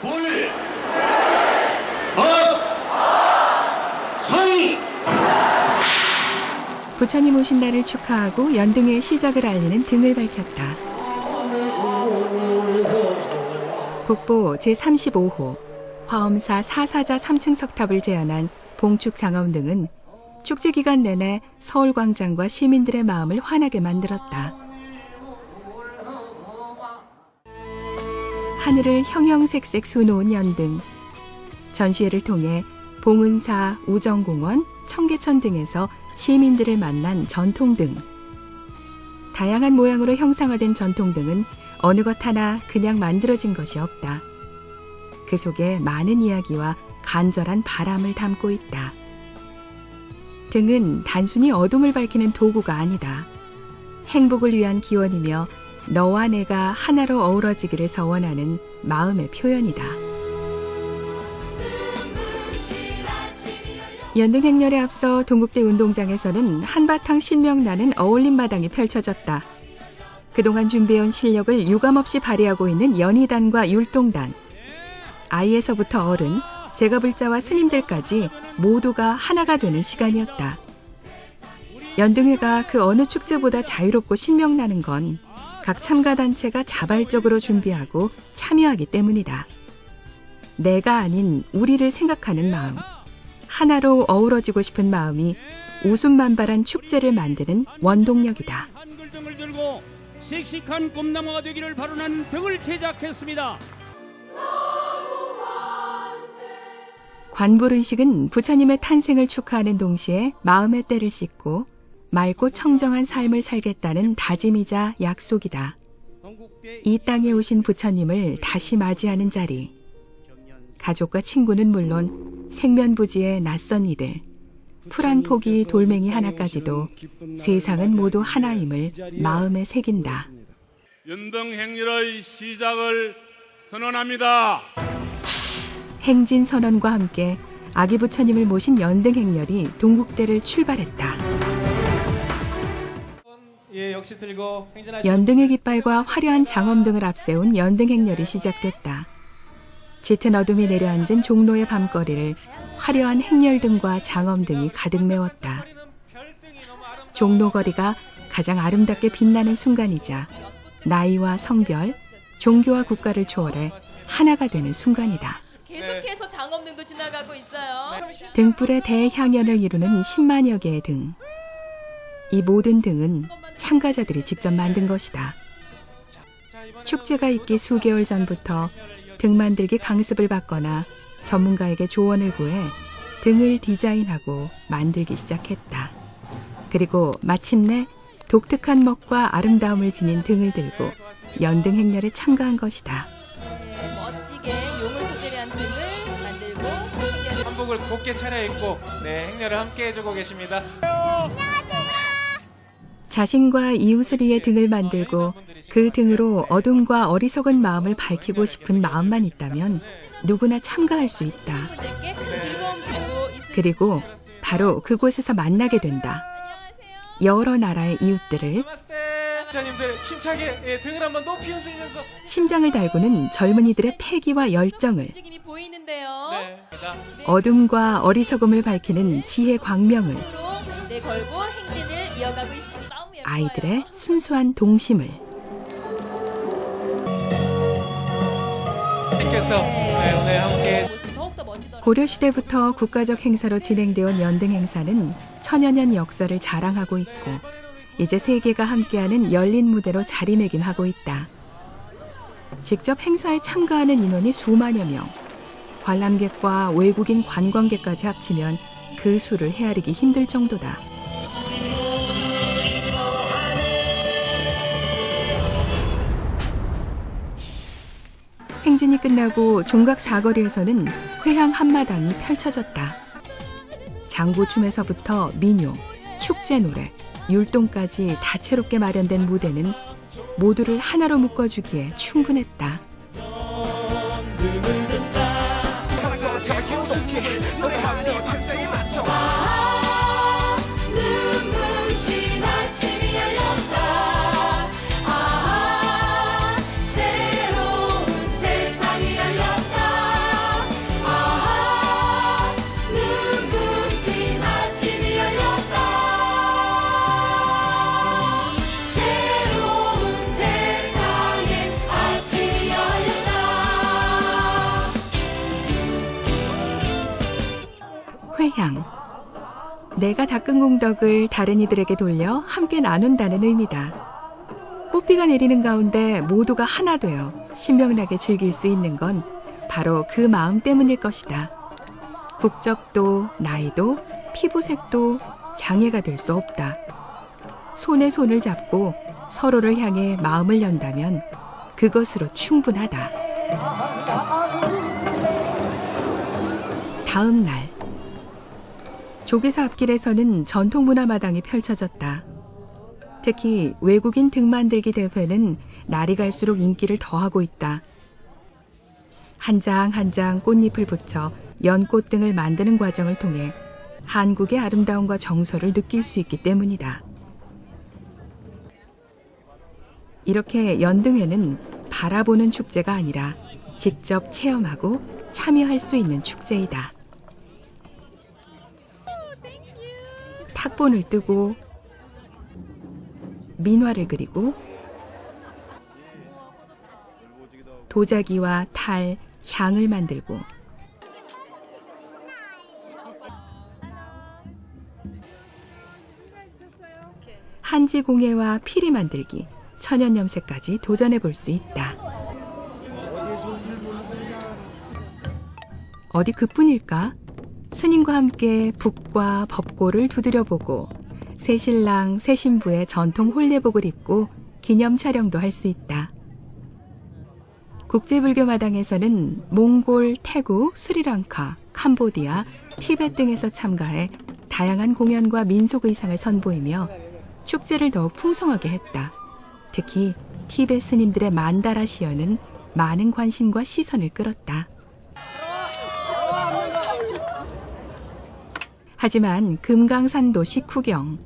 불, 법, 성. 부처님 오신 날을 축하하고 연등의 시작을 알리는 등을 밝혔다. 국보 제35호 화엄사 사사자 3층 석탑을 재현한 봉축 장엄등은 축제 기간 내내 서울광장과 시민들의 마음을 환하게 만들었다. 하늘을 형형색색 수놓은 연등. 전시회를 통해 봉은사, 우정공원, 청계천 등에서 시민들을 만난 전통등. 다양한 모양으로 형상화된 전통등은 어느 것 하나 그냥 만들어진 것이 없다. 그 속에 많은 이야기와 간절한 바람을 담고 있다. 등은 단순히 어둠을 밝히는 도구가 아니다. 행복을 위한 기원이며 너와 내가 하나로 어우러지기를 서원하는 마음의 표현이다. 연등 행렬에 앞서 동국대 운동장에서는 한바탕 신명나는 어울림마당이 펼쳐졌다. 그동안 준비해온 실력을 유감없이 발휘하고 있는 연희단과 율동단. 아이에서부터 어른, 제가불자와 스님들까지 모두가 하나가 되는 시간이었다. 연등회가 그 어느 축제보다 자유롭고 신명나는 건 각 참가단체가 자발적으로 준비하고 참여하기 때문이다. 내가 아닌 우리를 생각하는 마음, 하나로 어우러지고 싶은 마음이 웃음만발한 축제를 만드는 원동력이다. 한글등을 들고 씩씩한 꿈나무가 되기를 바라는 등을 제작했습니다. 관불의식은 부처님의 탄생을 축하하는 동시에 마음의 때를 씻고 맑고 청정한 삶을 살겠다는 다짐이자 약속이다. 이 땅에 오신 부처님을 다시 맞이하는 자리. 가족과 친구는 물론 생면부지의 낯선 이들, 풀한 포기 돌멩이 하나까지도 세상은 모두 하나임을 마음에 새긴다. 연등 행렬의 시작을 선언합니다. 행진 선언과 함께 아기 부처님을 모신 연등 행렬이 동국대를 출발했다. 연등의 깃발과 화려한 장엄등을 앞세운 연등 행렬이 시작됐다. 짙은 어둠이 내려앉은 종로의 밤거리를 화려한 행렬등과 장엄등이 가득 메웠다. 종로거리가 가장 아름답게 빛나는 순간이자 나이와 성별, 종교와 국가를 초월해 하나가 되는 순간이다. 계속해서 장엄등도 지나가고 있어요. 등불의 대향연을 이루는 10만여 개의 등. 이 모든 등은 참가자들이 직접 만든 것이다. 축제가 있기 수개월 전부터 등 만들기 강습을 받거나 전문가에게 조언을 구해 등을 디자인하고 만들기 시작했다. 그리고 마침내 독특한 멋과 아름다움을 지닌 등을 들고 연등 행렬에 참가한 것이다. 멋지게 용을 소재로 한 등을 만들고 한복을 곱게 차려입고 행렬을 함께 해주고 계십니다. 자신과 이웃을 위해 등을 만들고 그 등으로 어둠과 어리석은 마음을 밝히고 싶은 마음만 있다면 누구나 참가할 수 있다. 분들께 큰 즐거움 주고 있습니다. 그리고 바로 그곳에서 만나게 된다. 여러 나라의 이웃들을 부처님들 힘차게 등을 한번 높이 흔들면서 심장을 달구는 젊은이들의 패기와 열정을, 움직임이 보이는데요. 어둠과 어리석음을 밝히는 지혜 광명을, 으로 걸고 행진을 이어가고 있습니다. 마음이 예뻐요. 아이들의 순수한 동심을. 님께서 오늘 함께 모습이 더욱더 멋지더라고요. 고려시대부터 국가적 행사로 진행되어 온 연등 행사는 천여년 역사를 자랑하고 있고 이제 세계가 함께하는 열린 무대로 자리매김하고 있다. 직접 행사에 참가하는 인원이 수만여 명, 관람객과 외국인 관광객까지 합치면 그 수를 헤아리기 힘들 정도다. 행진이 끝나고 종각 사거리에서는 회향 한마당이 펼쳐졌다. 장구춤에서부터 민요, 축제 노래, 율동까지 다채롭게 마련된 무대는 모두를 하나로 묶어주기에 충분했다. 눈부신 아침이 열렸다. 새로운 세상이 열렸다. 회향. 내가 닦은 공덕을 다른 이들에게 돌려 함께 나눈다는 의미다. 꽃비가 내리는 가운데 모두가 하나 되어 신명나게 즐길 수 있는 건 바로 그 마음 때문일 것이다. 국적도 나이도 피부색도 장애가 될 수 없다. 손에 손을 잡고 서로를 향해 마음을 연다면 그것으로 충분하다. 다음 날 조계사 앞길에서는 전통문화마당이 펼쳐졌다. 특히 외국인 등만들기 대회는 날이 갈수록 인기를 더하고 있다. 한 장 한 장 꽃잎을 붙여 연꽃 등을 만드는 과정을 통해 한국의 아름다움과 정서를 느낄 수 있기 때문이다. 이렇게 연등회는 바라보는 축제가 아니라 직접 체험하고 참여할 수 있는 축제이다. 탁본을 뜨고 민화를 그리고 도자기와 탈, 향을 만들고 한지 공예와 피리 만들기, 천연 염색까지 도전해 볼 수 있다. 어디 그뿐일까? 스님과 함께 북과 법고를 두드려보고 새신랑, 새신부의 전통 혼례복을 입고 기념 촬영도 할 수 있다. 국제불교 마당에서는 몽골, 태국, 스리랑카, 캄보디아, 티베트 등에서 참가해 다양한 공연과 민속 의상을 선보이며 축제를 더욱 풍성하게 했다. 특히 티베트 스님들의 만다라 시연은 많은 관심과 시선을 끌었다. 하지만 금강산도 식후경,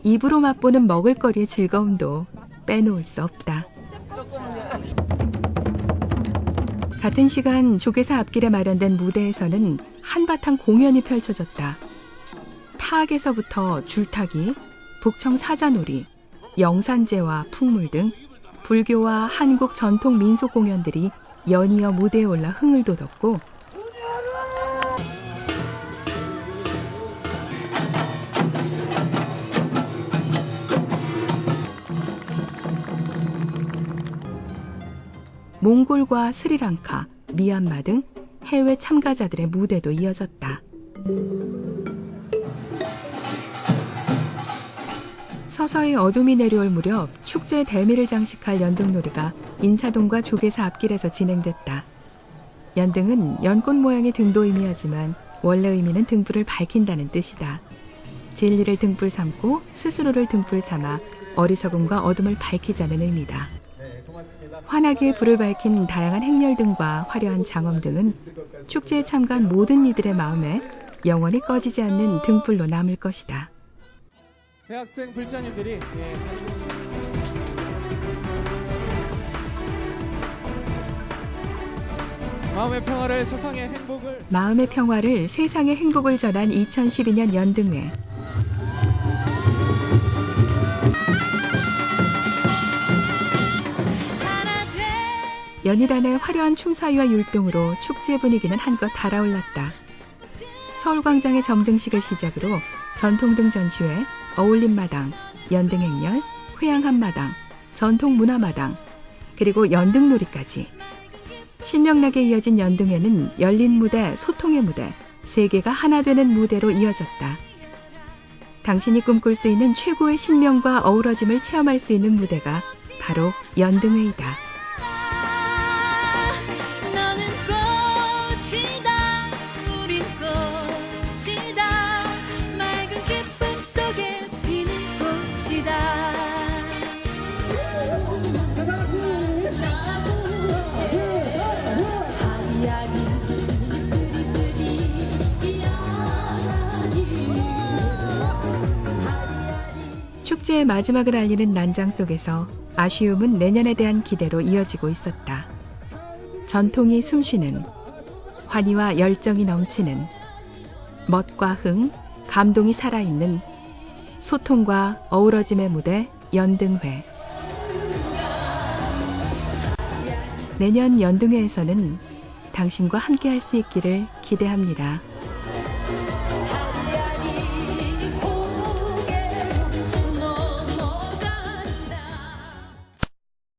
입으로 맛보는 먹을거리의 즐거움도 빼놓을 수 없다. 같은 시간 조계사 앞길에 마련된 무대에서는 한바탕 공연이 펼쳐졌다. 타악에서부터 줄타기, 북청 사자놀이, 영산제와 풍물 등 불교와 한국 전통 민속 공연들이 연이어 무대에 올라 흥을 돋웠고 몽골과 스리랑카, 미얀마 등 해외 참가자들의 무대도 이어졌다. 서서히 어둠이 내려올 무렵 축제 대미를 장식할 연등놀이가 인사동과 조계사 앞길에서 진행됐다. 연등은 연꽃 모양의 등도 의미하지만 원래 의미는 등불을 밝힌다는 뜻이다. 진리를 등불 삼고 스스로를 등불 삼아 어리석음과 어둠을 밝히자는 의미다. 환하게 불을 밝힌 다양한 행렬등과 화려한 장엄 등은 축제에 참가한 모든 이들의 마음에 영원히 꺼지지 않는 등불로 남을 것이다. 대학생 불자님들이 마음의 평화를 세상의 행복을 마음의 평화를 세상의 행복을 전한 2012년 연등회. 연희단의 화려한 춤사위와 율동으로 축제 분위기는 한껏 달아올랐다. 서울광장의 점등식을 시작으로 전통등 전시회, 어울림마당, 연등행렬, 회양한마당, 전통문화마당, 그리고 연등놀이까지. 신명나게 이어진 연등회는 열린 무대, 소통의 무대, 세 개가 하나 되는 무대로 이어졌다. 당신이 꿈꿀 수 있는 최고의 신명과 어우러짐을 체험할 수 있는 무대가 바로 연등회이다. 축제의 마지막을 알리는 난장 속에서 아쉬움은 내년에 대한 기대로 이어지고 있었다. 전통이 숨쉬는, 환희와 열정이 넘치는, 멋과 흥, 감동이 살아있는 소통과 어우러짐의 무대 연등회. 내년 연등회에서는 당신과 함께 할 수 있기를 기대합니다.